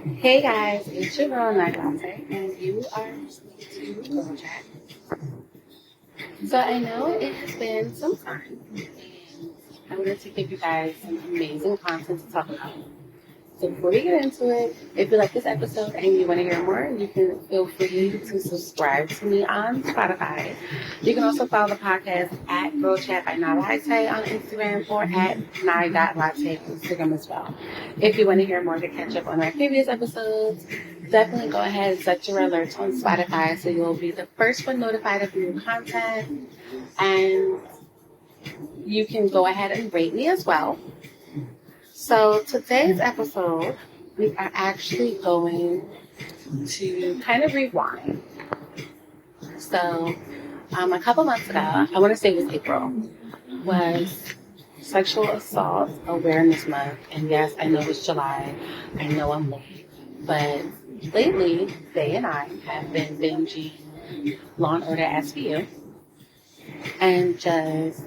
Hey guys, it's your girl Night Latte, and you are listening to Girl Chat. So I know it has been some time, and I wanted to give you guys some amazing content to talk about. So before we get into it, if you like this episode and you want to hear more, you can feel free to subscribe to me on Spotify. You can also follow the podcast at Girl Chat by Night Latte on Instagram or at Night.Latte on Instagram as well. If you want to hear more to catch up on my previous episodes, definitely go ahead and set your alerts on Spotify so you'll be the first one notified of new content. And you can go ahead and rate me as well. So today's episode, we are actually going to kind of rewind. So a couple months ago, I want to say it was April, was Sexual Assault Awareness Month. And yes, I know it's July. I know I'm late. But lately, Day and I have been binging Law and Order SVU and just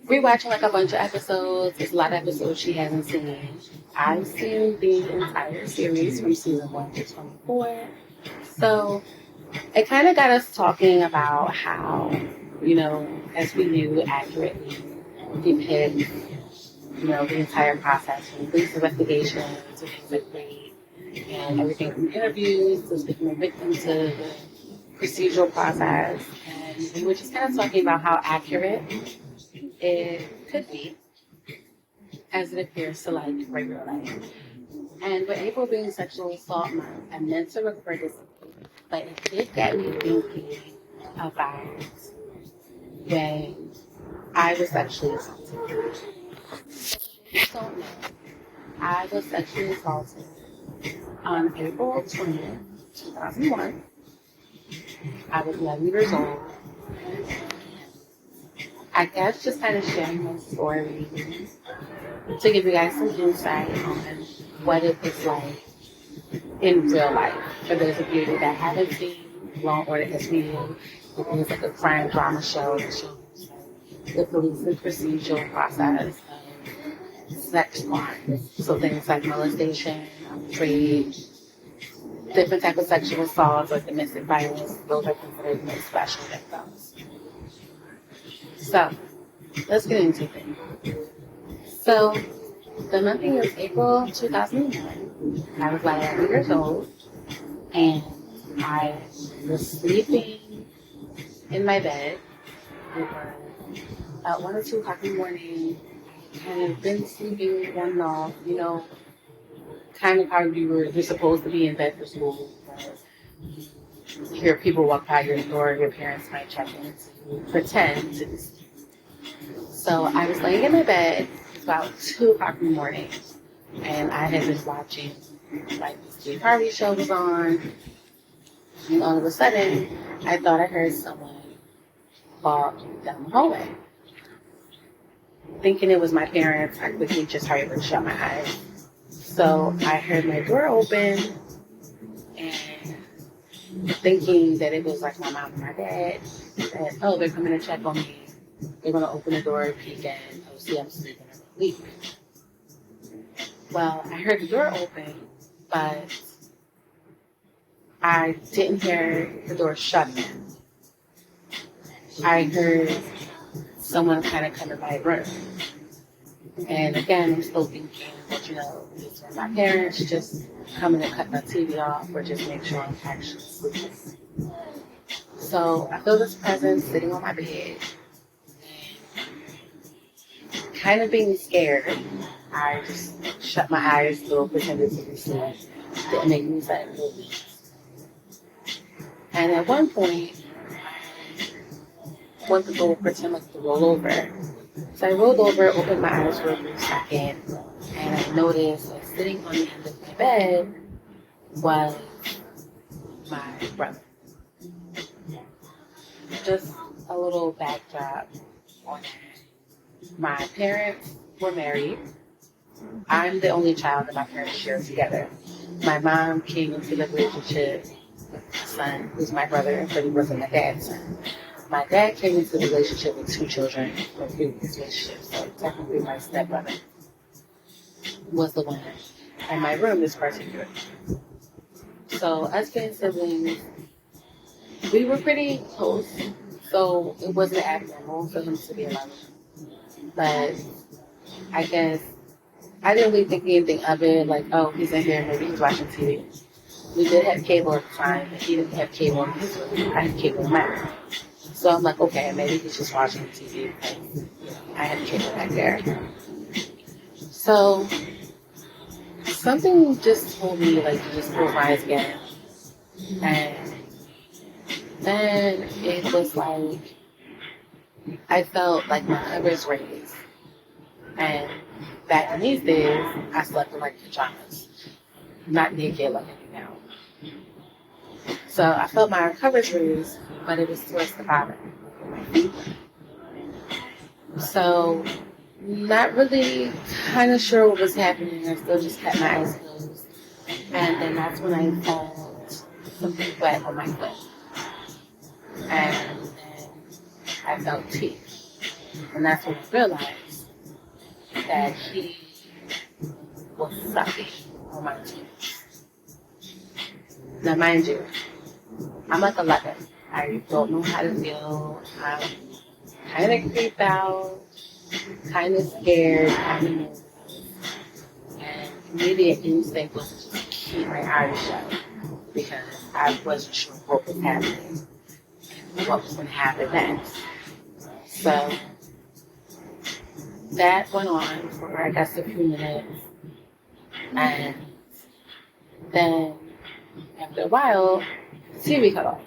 rewatching like a bunch of episodes. There's a lot of episodes she hasn't seen. I've seen the entire series from season 1 to 24. So it kind of got us talking about how, SVU accurately depicts, the entire process from police investigation to things like rape and everything from interviews to speaking of victims to the procedural process. And we were just kind of talking about how accurate it could be as it appears to like regular life. And with April being Sexual Assault Month, I meant to record this, but it did get me thinking about when I was sexually assaulted. If you don't know, I was sexually assaulted on April 20th, 2001. I was 11 years old. I guess just kind of sharing my story to give you guys some insight on what it was like in real life. For those of you that haven't seen Law and Order SVU, it is like a crime drama show that shows the police's procedural process of sex crimes. So things like molestation, rape, different types of sexual assaults or domestic violence, those are considered the most special victims. So, let's get into it. So, the month was April 2001. I was like 11 years old, and I was sleeping in my bed. It was at 1 or 2 o'clock in the morning. Kind of been sleeping on and off, kind of how you're supposed to be in bed for school. You hear people walk by your door, your parents might check in to pretend to be asleep. So I was laying in my bed. It's about 2 o'clock in the morning, and I had been watching like this Steve Harvey show was on, and all of a sudden, I thought I heard someone walk down the hallway. Thinking it was my parents, I quickly just hurried and shut my eyes. So I heard my door open, and thinking that it was like my mom and my dad, that, oh, they're coming to check on me. They're going to open the door, peek in, oh, see, I'm sleeping, and leave. Well, I heard the door open, but I didn't hear the door shut in. I heard someone kind of come in my room. And again, I'm still thinking that, these were my parents just coming to cut my TV off or just make sure I'm actually sleeping. So I feel this presence sitting on my bed. Kind of being scared, I just shut my eyes, still pretended to be asleep. Didn't make any sudden movements. And at one point, I went to go pretend like to roll over. So I rolled over, opened my eyes for a brief second, and I noticed that sitting on the end of my bed was my brother. Just a little backdrop on that. My parents were married. I'm the only child that my parents share together. My mom came into the relationship with my son, who's my brother, but he wasn't my dad's son. My dad came into the relationship with 2 children from previous relationships, so technically my stepbrother was the one in my room this particular. So us being siblings, we were pretty close. So it wasn't abnormal for him to be alone. But I guess I didn't really think anything of it. Like, oh, he's in here, maybe he's watching TV. We did have cable at the time, but he didn't have cable in his room. I had cable in my room. So I'm like, okay, maybe he's just watching TV because I had cable back there. So something just told me, like, to just close my eyes again. And then it was like, I felt like my covers raised. And back in these days, I slept in like pajamas, not naked like I do now. So I felt my covers raised, but it was towards the bottom of my feet. So not really kind of sure what was happening. I still just kept my eyes closed. And then that's when I felt something wet on my foot. And then I felt teeth. And that's when I realized that he was sucking on my teeth. Now, mind you, I'm like 11. I don't know how to feel. I'm kind of creeped out, kind of scared, kind of nervous. And immediate instinct was to just keep my eyes shut because I wasn't sure what was happening and what was going to happen next. So that went on for, I guess, a few minutes. And then after a while, the TV cut off.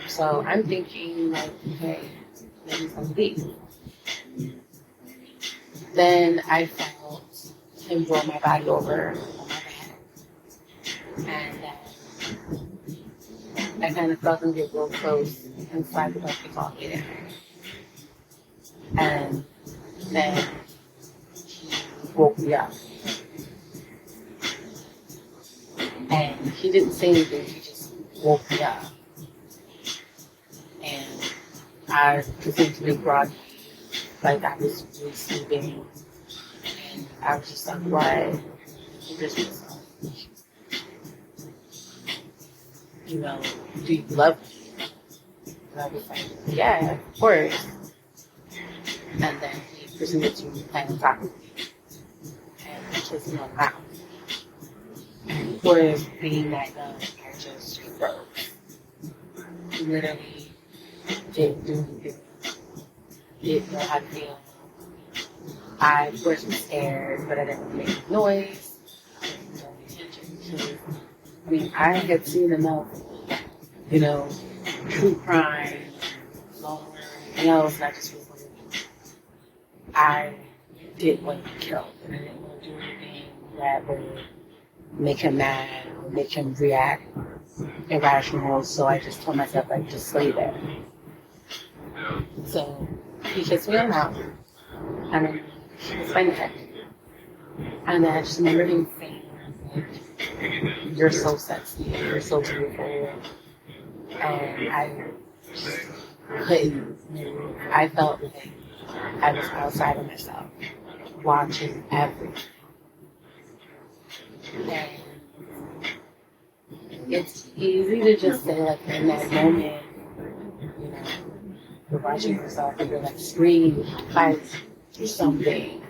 So I'm thinking, like, okay, maybe it's going to leave. Then I felt him roll my body over on my back. And I kind of felt him get real close and slide the bucket all the way down. And then he woke me up. And he didn't say anything, he just woke me up. And I continued to be groggy, like I was really sleeping. And I was just like, what? He just was like, you know, do you love me? And I was like, yeah, of course. And then he proceeded to play on top of me and kiss me on the mouth. And of course, being that young, I just froze. Literally didn't do anything. Didn't know how to feel. I of course was scared, but I didn't make any noise. I didn't pay any attention because, I mean, I had seen enough, you know, true crime, law, and else, and I just was like, I didn't want to be killed, and I didn't want to do anything that would make him mad or make him react irrational. So I just told myself, like, just lay there. So he kissed me on the mouth, and then he kissed my neck, and then I just remember him saying, like, you're so sexy, you're so beautiful, and I just couldn't move. I felt like I was outside of myself, watching everything. And it's easy to just say, like, in that moment, you know, you're watching yourself and you're like, scream, fight, do something.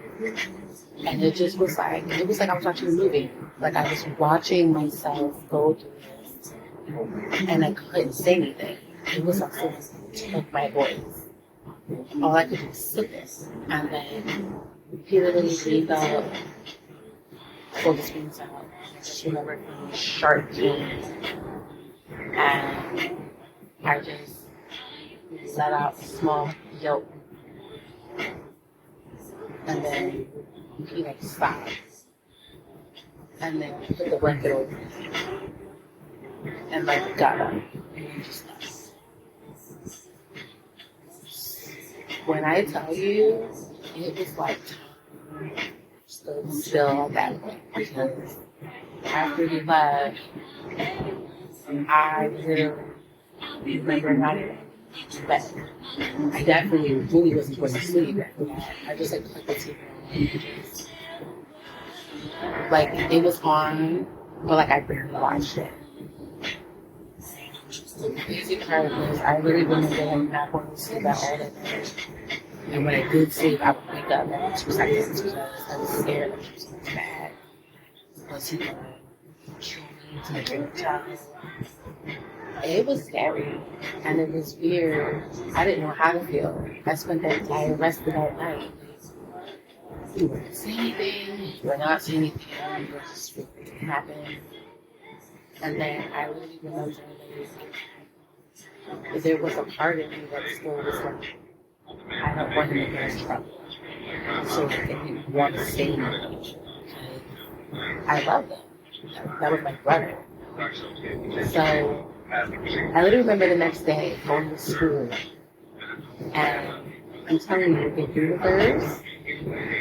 And it just was like, I was watching a movie. Like, I was watching myself go through this, and I couldn't say anything. It was like someone took my voice. All I could do was sit there. And then he literally leaned up, pulled his wings out. I just remember feeling sharp pain. And I just let out a small yelp. And then he like stopped. And then put the blanket over me. And like got up. And then just left. When I tell you, it was like time stood still at that point. Because after he left, I literally remember not even to bed. I definitely really wasn't going to sleep after that. I just like put the TV on and just Like, it was on, but like I barely watched it. The crazy part was I really remember not going to sleep at all that night. And when I did sleep, I would wake up every 2 seconds because I was scared that it was going to be bad. Was he going to kill me to make a child? It was scary and it was weird. I didn't know how to feel. I spent the entire rest of that night. You weren't saying anything, you were not saying anything, you were just freaking it happened. And then I really remember that there was a part of me that still was like, I don't want him to get in trouble. So I didn't want to say anything. I loved him. That was my brother. So I literally remember the next day going to school, and I'm telling you, the universe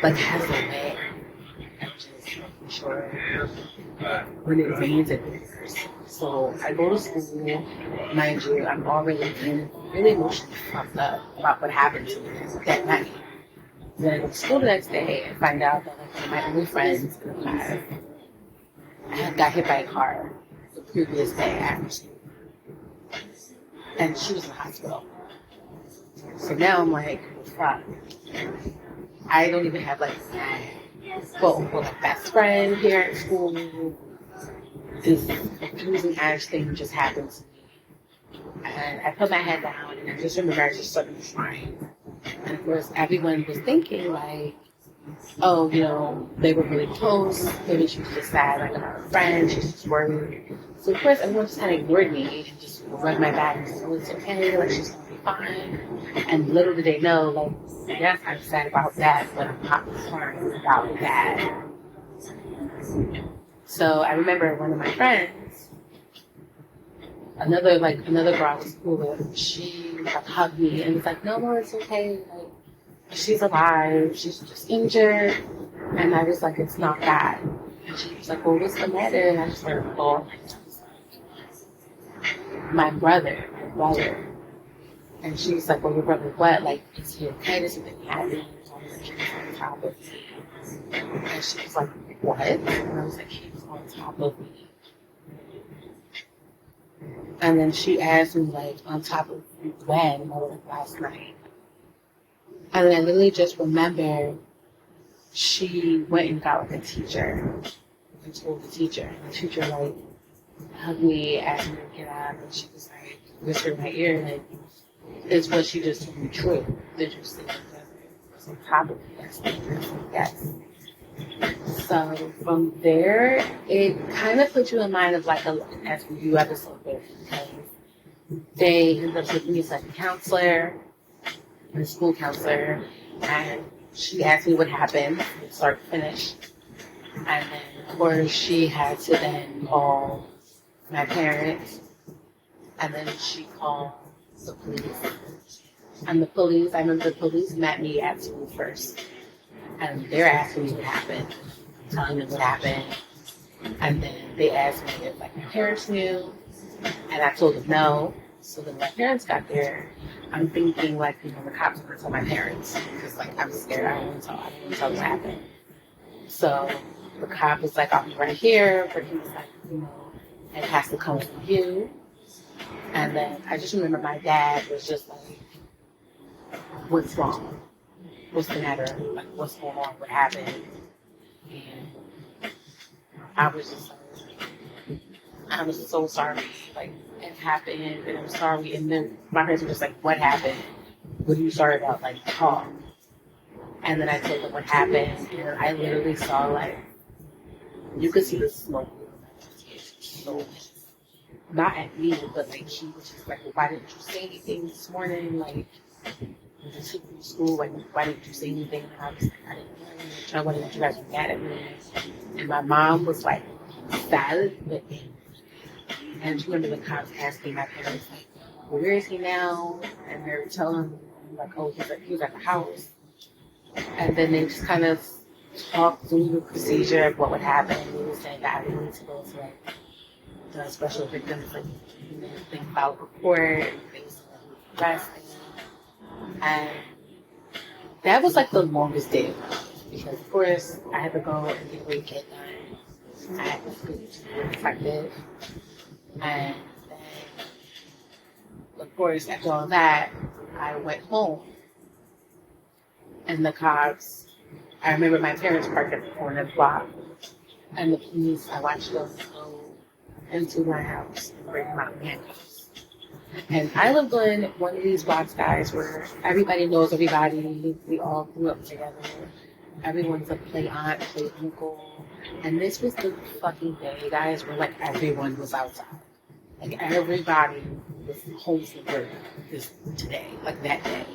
like has a way of just making sure when it rains, it pours. So I go to school, mind you, I'm already really emotionally fucked up about what happened to me that night. Then I go to school the next day and find out that like one of my only friends in the class had got hit by a car the previous day after school. And she was in the hospital. So now I'm like, fuck. I don't even have like my quote unquote like best friend here at school. This confusing ass thing just happened to me. And I put my head down and I just remember I just started crying. And of course everyone was thinking like, oh, you know, they were really close. Maybe she was just sad, like about her friend. She's just worried. So of course, everyone just kind of ignored me and just rubbed my back and said, "Oh, it's okay. Like she's gonna be fine." And little did they know, like, yes, I'm sad about that, but I'm not crying about that. So I remember one of my friends, another girl I was cool with. She like hugged me and was like, "No, it's okay. Like, she's alive. She's just injured." And I was like, "It's not that." And she was like, "Well, what's the matter?" And I just started bawling. My brother. And she was like, "Well, your brother what? Like, is he okay? Does something happen?" And she was on top of me. And she was like, "What?" And I was like, "He was on top of me." And then she asked me, like, on top of when? And I was like, last night. And then I literally just remember she went and got like a teacher and told the teacher. And the teacher like hugged me, asked me to get up, and she was like whispered in my ear, like, "Is what she just told me true? Did you see my brother was on top of me?" Yes, yes. So from there, it kind of puts you in mind of like an SVU episode there because they ended up taking me to like a counselor, a school counselor, and she asked me what happened from start to finish. And then, of course, she had to then call my parents, and then she called the police. And the police, I remember the police met me at school first, and they're asking me what happened, telling them what happened, and then they asked me if like my parents knew, and I told them no. So then my parents got there. I'm thinking like, you know, the cops are gonna tell my parents because like I'm scared. I don't want to tell them what happened. So the cop was like, "I'll be right here," but he was like, you know, "It has to come from you." And then I just remember my dad was just like, "What's wrong? What's the matter? Like, what's going on? What happened?" And I was just like, I was so sorry. Like, it happened, and I'm sorry. And then my parents were just like, "What happened? What are you sorry about?" Like, talk. And then I told them what happened, and I literally saw like, you could see the smoke. So not at me, but like he was just like, "Why didn't you say anything this morning? Like, when you took me to school, like, why didn't you say anything?" And I was like, "I didn't know. I wanted that you guys were mad at me." And my mom was like, silent with me. And I remember the cops asking my parents, like, "Well, where is he now?" And they were telling them, like, "Oh, he's at the house." And then they just kind of talked through the procedure of what would happen. They were saying that I would need to go to like the special victims, like, you know, thing about report, things like arresting. And that was like the longest day of my life because, of course, I had to go and get a kid done. I had to speak to the detective. And then, of course, after all that, I went home. And the cops, I remember my parents parked at the corner of the block. And the police, I watched them go into my house and bring them out in handcuffs. And I lived in one of these blocks, guys, where everybody knows everybody. We all grew up together. Everyone's a play aunt, play uncle. And this was the fucking day, guys, where like everyone was outside. Like everybody was home from work today, like that day.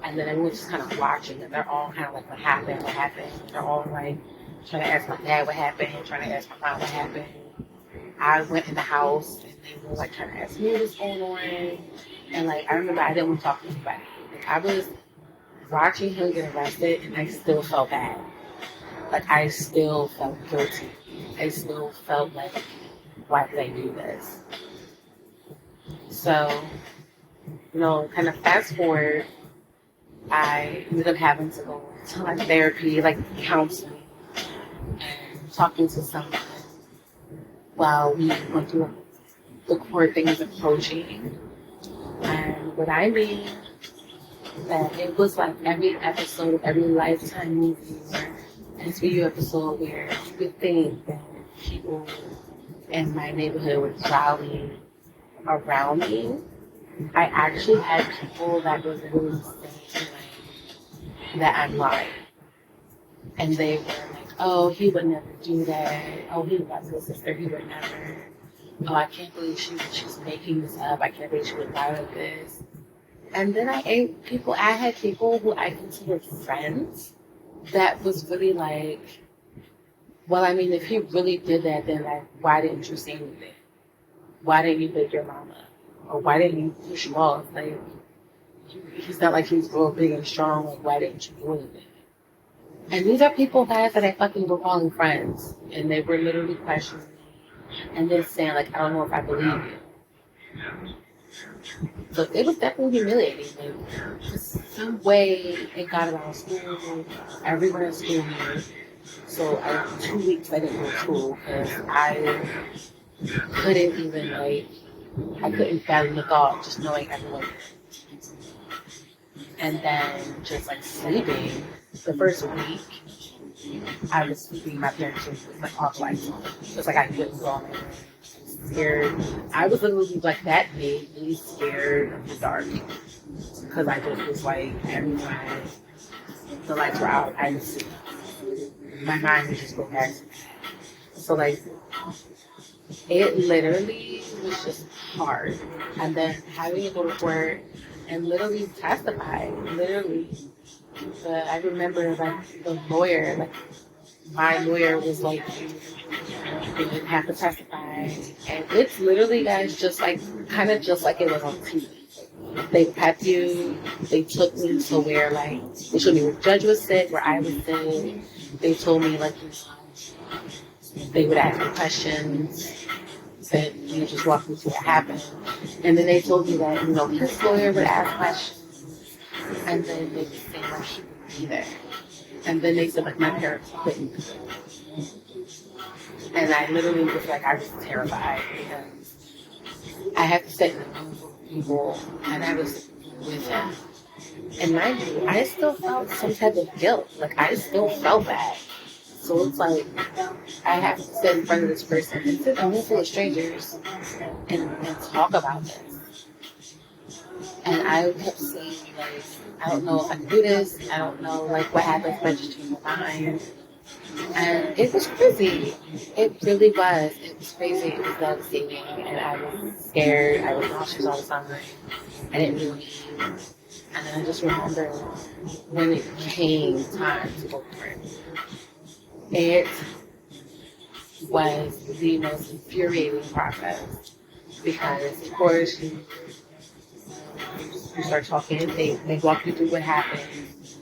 And then everyone's just kind of watching, and they're all kind of like, what happened, what happened? They're all like trying to ask my dad what happened, trying to ask my mom what happened. I went in the house, and they were like trying to ask me what's going on. And like, I remember I didn't want to talk to anybody. Like, I was watching him get arrested, and I still felt bad. Like, I still felt guilty. I still felt like, why did I do this? So, kind of fast forward, I ended up having to go to like therapy, like counseling, and talking to someone while we went through the court thing was approaching. And what I mean that it was like every episode of every Lifetime movie or SVU episode where you would think that people in my neighborhood would rally around me. I actually had people that were really saying like that I'm lying. And they were like, oh, he would never do that. Oh, he loves his sister, he would never. Oh, I can't believe she's making this up. I can't believe she would lie like this. And then I had people who I considered friends that was really like, well, I mean, if he really did that, then like, why didn't you say anything? Why didn't you pick your mama? Or why didn't you push him off? Like, he's not like he's real big and strong. Like, why didn't you do anything? And these are people, guys, that I fucking were calling friends. And they were literally questioning me. And then saying, like, I don't know if I believe you. So it was definitely humiliating. Like, some way it got around school. Everyone in school knew. So 2 weeks I didn't go to school because I couldn't even, like, I couldn't fathom the thought just knowing everyone. And then just like sleeping, the first week I was sleeping, my parents was like off lights on. It's like I couldn't go on my room. Scared. I was literally like that day, really scared of the dark. Because I just was like, every time the lights were out, I was sleeping. My mind would just go back to that. So like, it literally was just hard. And then having to go to court and literally testify, literally. But I remember like the lawyer, like my lawyer was like, you didn't have to testify. And it's literally, guys, just like, kind of just like it was on TV. They prepped you, they took me to where like, they showed me where the judge was sick, where I was sick. They told me like, they would ask me questions. Said, just walk me through what happened. And then they told me that, his lawyer would ask questions. And then they would say, like, he would be there. And then they said, like, my parents couldn't. And I literally was like, I was terrified because I had to sit in a room with people and I was with him. And mind you, I still felt some type of guilt. Like, I still felt bad. So it's like, I have to sit in front of this person and sit in a room full of strangers and talk about this. And I kept saying, like, I don't know if I can do this. I don't know, like, what happens if I just change my mind. And it was crazy. It really was. It was crazy. It was devastating. And I was scared. I was nauseous all the time. I didn't really eat. And then I just remember when it came time to go for it. It was the most infuriating process because, of course, you start talking, they walk you through what happened,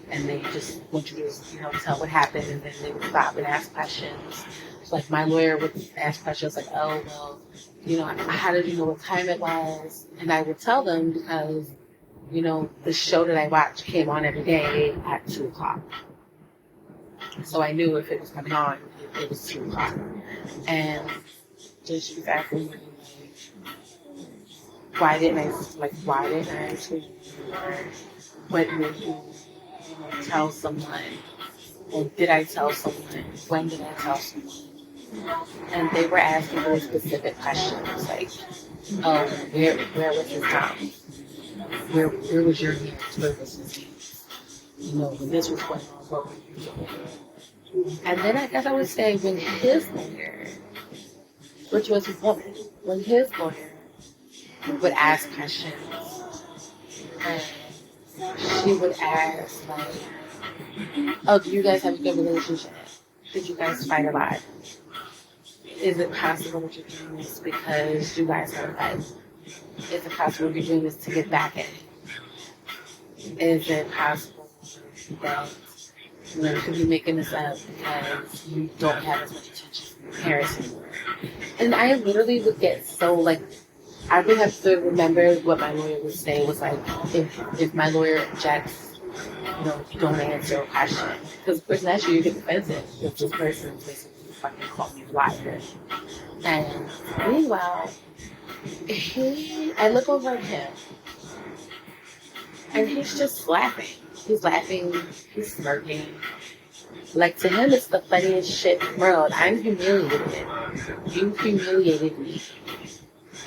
and they just want you to, tell what happened, and then they would stop and ask questions. So, like, my lawyer would ask questions like, oh, well, how did you know what time it was? And I would tell them because, the show that I watched came on every day at 2 o'clock. So I knew if it was coming on, it was 2 o'clock. And then she was asking me, why didn't I tweet you? What made you tell someone? And did I tell someone? When did I tell someone? And they were asking really specific questions, like, oh, where was his time? Where was your hands? Where was his hands? When this was going on, what were you doing? And then I guess I would say when his lawyer, which was his woman, when his lawyer would ask questions, and she would ask, like, oh, do you guys have a good relationship? Did you guys fight a lot? Is it possible that you're doing this because you guys have a fight? Is it possible you're doing this to get back at it? Is it possible that you could be making this up because you don't have as much attention from your parents anymore? And I literally would get so, like, I would have to remember what my lawyer would say was like, if my lawyer objects, don't answer a question. Because of course naturally you get defensive if this person basically fucking called me a liar. And meanwhile, I look over at him and he's just laughing. He's laughing, he's smirking. Like, to him it's the funniest shit in the world. I'm humiliated. You humiliated me.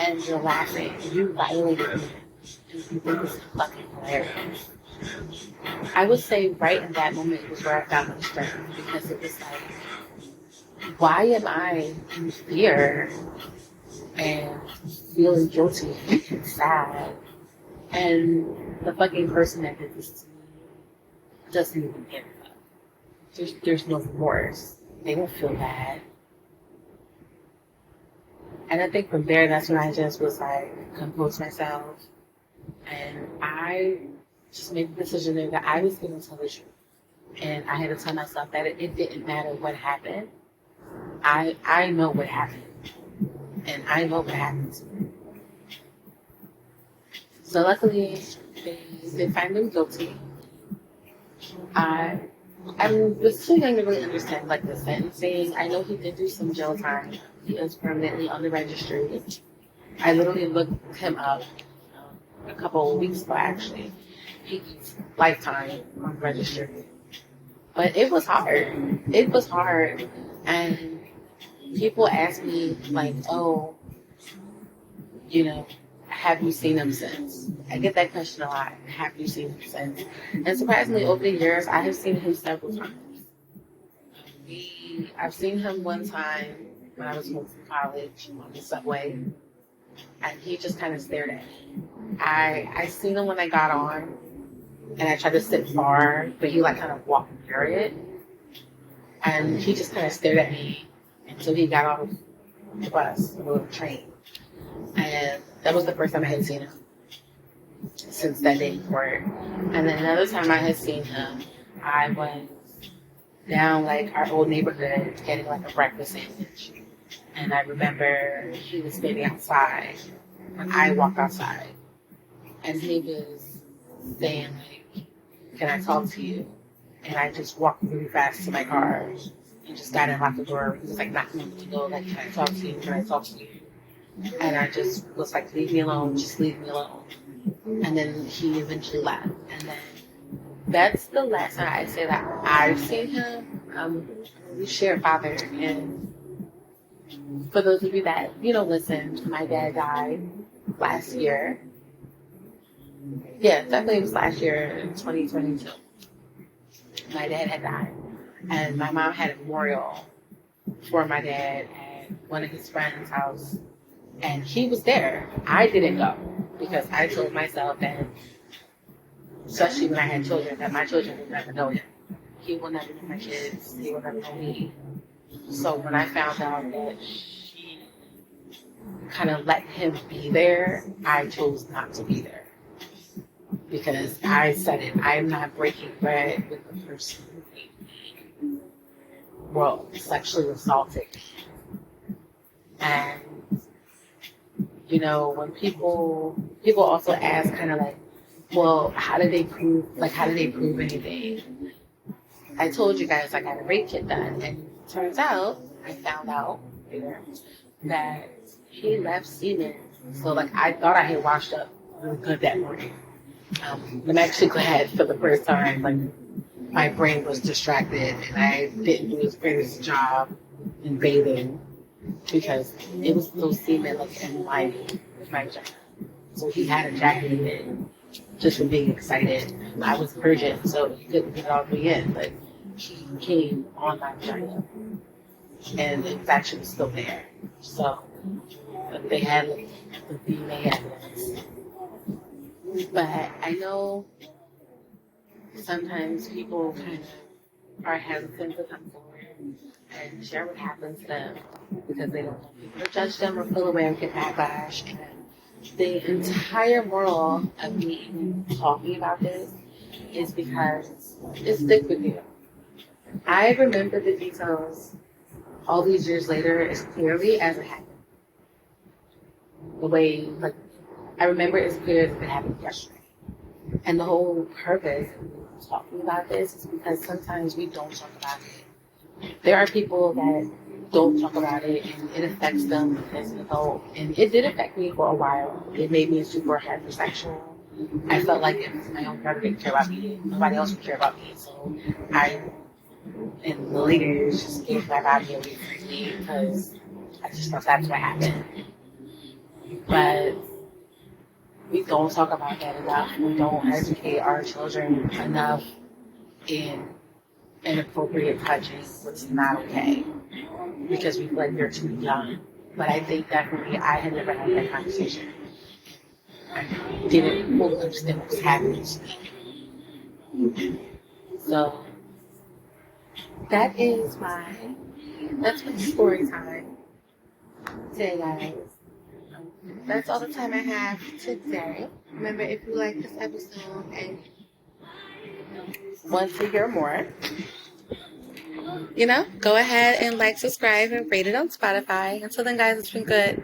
And you're laughing. You violated me. And you think it's fucking hilarious. I would say right in that moment was where I found my strength, because it was like, why am I in fear and feeling guilty and sad? And the fucking person that did this to me doesn't even give a fuck. There's no remorse. They won't feel bad. And I think from there, that's when I just was like, compose myself. And I just made the decision there that I was going to tell the truth. And I had to tell myself that it didn't matter what happened. I know what happened. And I know what happened to me. So luckily, they find him guilty. I was too young to really understand, like, the sentencing. I know he did do some jail time. He was permanently on the registry. I literally looked him up a couple of weeks ago, actually. He's lifetime on the registry. But it was hard. It was hard. And people ask me, like, oh, have you seen him since? I get that question a lot. Have you seen him since? And surprisingly, over the years, I have seen him several times. I've seen him one time when I was home from college on the subway, and he just kind of stared at me. I seen him when I got on, and I tried to sit far, but he kind of walked near it, and he just kind of stared at me until he got off the bus or the train. And that was the first time I had seen him since that day in court. And then another time I had seen him, I was down our old neighborhood getting a breakfast sandwich. And I remember he was standing outside when I walked outside. And he was saying, can I talk to you? And I just walked really fast to my car and just got in, locked the door. He was knocking on the door, can I talk to you? Can I talk to you? And I just was leave me alone, just leave me alone. And then he eventually left. And then that's the last time I say that I've seen him. We share a father. And for those of you that, listen, my dad died last year. Yeah, definitely it was last year in 2022. My dad had died. And my mom had a memorial for my dad at one of his friends' house. And he was there. I didn't go because I told myself that, especially when I had children, that my children would never know him. He will never know my kids. He will never know me. So when I found out that she kind of let him be there, I chose not to be there. Because I said it, I am not breaking bread with the person who sexually assaulted me. And when people also ask well, how did they prove anything? I told you guys I got a rape kit done, and turns out, I found out later that he left semen. So, like, I thought I had washed up really good that morning. I'm actually glad for the first time, like, my brain was distracted and I didn't do as great as a job in bathing because it was those semen, like, in my vagina. So he had ejaculated just from being excited. I was virgin, so he couldn't get it all the way in, but he came on my vagina and it's actually still there. So they had like, the DNA evidence. But I know sometimes people kind of are hesitant to come forward and share what happens to them because they don't want people to judge them or feel away or get backlash. And the entire moral of me even talking about this is because it sticks with you. I remember the details all these years later as clearly as it happened. The way, like, I remember it as clear as it happened yesterday. And the whole purpose of talking about this is because sometimes we don't talk about it. There are people that don't talk about it and it affects them as an adult. And it did affect me for a while. It made me super hypersexual. I felt like if my own brother didn't care about me, nobody else would care about me. So I, in the later years, just gave my body away freely because I just thought that's what happened. But we don't talk about that enough. We don't educate our children enough in inappropriate touching, which is not okay because we feel like they're too young. But I think definitely I had never had that conversation. I didn't fully understand what was happening to me. So that's my story time today, guys. That's all the time I have today. Remember, if you like this episode and want to hear more, go ahead and like, subscribe, and rate it on Spotify. Until then, guys, it's been good.